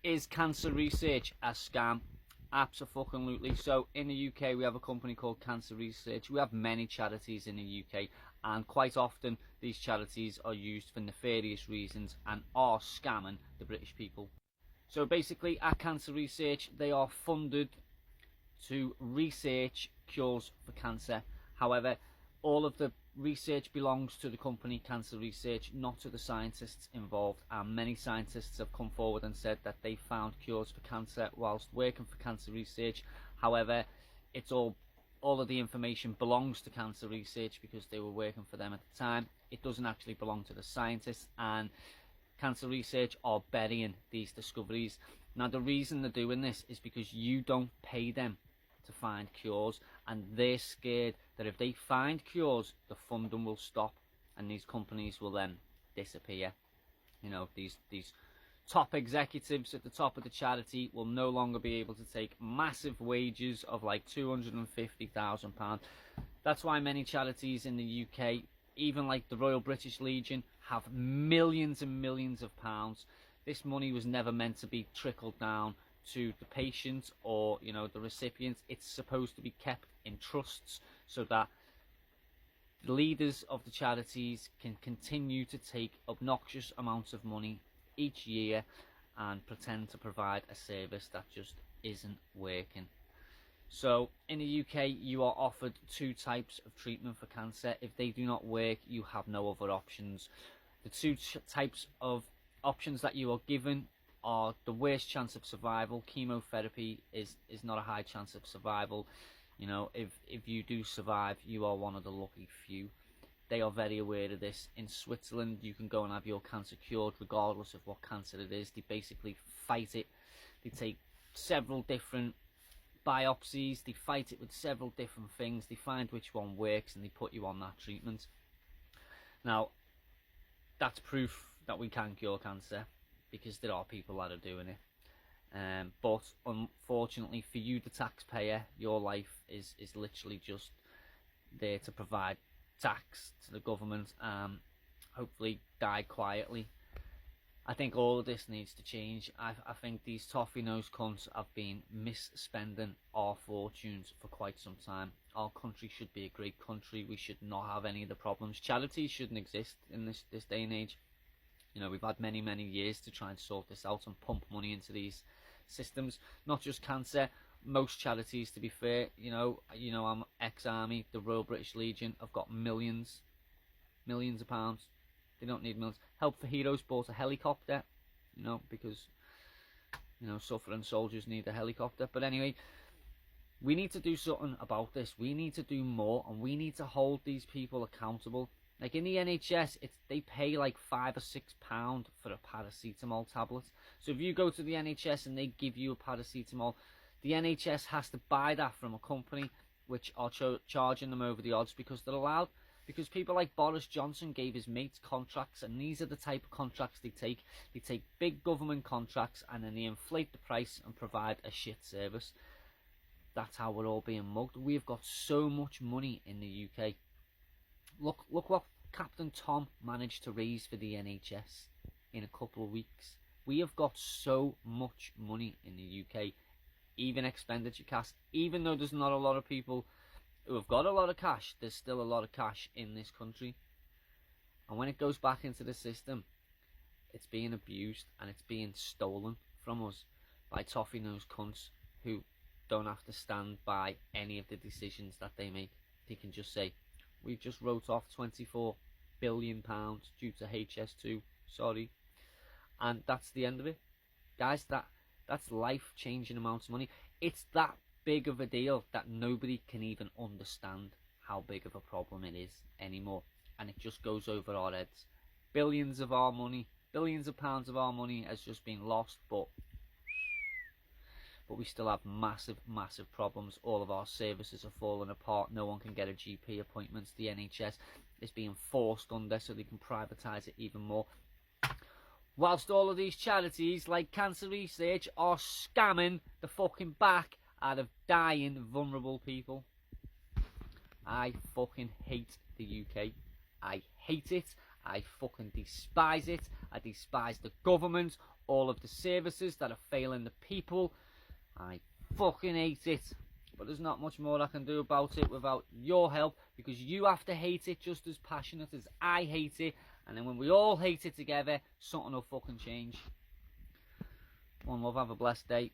Is cancer research a scam? Absolutely. So in the UK we have a company called Cancer Research. We have many charities in the UK, and quite often these charities are used for nefarious reasons and are scamming the British people. So basically at Cancer Research they are funded to research cures for cancer. However, all of the research belongs to the company Cancer Research, not to the scientists involved, and many scientists have come forward and said that they found cures for cancer whilst working for Cancer Research. However, it's all of the information belongs to Cancer Research because they were working for them at the time. It doesn't actually belong to the scientists, and Cancer Research are burying these discoveries. Now the reason they're doing this is because you don't pay them to find cures, and they're scared that if they find cures the funding will stop and these companies will then disappear. You know, these top executives at the top of the charity will no longer be able to take massive wages of like £250,000. That's why many charities in the UK, even like the Royal British Legion, have millions and millions of pounds. This money was never meant to be trickled down to the patients or, you know, the recipients. It's supposed to be kept in trusts so that the leaders of the charities can continue to take obnoxious amounts of money each year and pretend to provide a service that just isn't working. So in the UK you are offered two types of treatment for cancer. If they do not work, you have no other options. The two types of options that you are given are the worst chance of survival. Chemotherapy is not a high chance of survival. You know, if you do survive, you are one of the lucky few. They are very aware of this. In Switzerland, you can go and have your cancer cured regardless of what cancer it is. They basically fight it. They take several different biopsies. They fight it with several different things. They find which one works and they put you on that treatment. Now, that's proof that we can cure cancer, because there are people that are doing it. But unfortunately for you, the taxpayer, your life is literally just there to provide tax to the government, hopefully die quietly. I think all of this needs to change. I think these toffee nose cunts have been misspending our fortunes for quite some time. Our country should be a great country. We should not have any of the problems. Charities shouldn't exist in this day and age. You know, we've had many years to try and sort this out and pump money into these systems. Not just cancer, most charities, to be fair. You know, I'm ex-army. The Royal British Legion have got millions of pounds. They don't need millions. Help for Heroes bought a helicopter, you know, because, you know, suffering soldiers need a helicopter. But anyway, we need to do something about this. We need to do more, and we need to hold these people accountable. Like in the NHS, they pay like £5 or £6 for a paracetamol tablet. So if you go to the NHS and they give you a paracetamol, the NHS has to buy that from a company which are charging them over the odds because they're allowed. Because people like Boris Johnson gave his mates contracts, and these are the type of contracts they take. They take big government contracts and then they inflate the price and provide a shit service. That's how we're all being mugged. We've got so much money in the UK. Look what Captain Tom managed to raise for the NHS in a couple of weeks. We have got so much money in the UK, even expenditure cash. Even though there's not a lot of people who have got a lot of cash, there's still a lot of cash in this country. And when it goes back into the system, it's being abused and it's being stolen from us by toffee nose cunts who don't have to stand by any of the decisions that they make. They can just say, we've just wrote off £24 billion due to HS2, sorry. And that's the end of it. Guys, that's life-changing amounts of money. It's that big of a deal that nobody can even understand how big of a problem it is anymore. And it just goes over our heads. Billions of our money, billions of pounds of our money has just been lost, but we still have massive problems. All of our services are falling apart. No one can get a GP appointment. The NHS is being forced under so they can privatise it even more. Whilst all of these charities like Cancer Research are scamming the fucking back out of dying vulnerable people. I fucking hate the UK. I hate it. I fucking despise it. I despise the government, all of the services that are failing the people. I fucking hate it. But there's not much more I can do about it without your help, because you have to hate it just as passionate as I hate it. And then when we all hate it together, something will fucking change. One love, have a blessed day.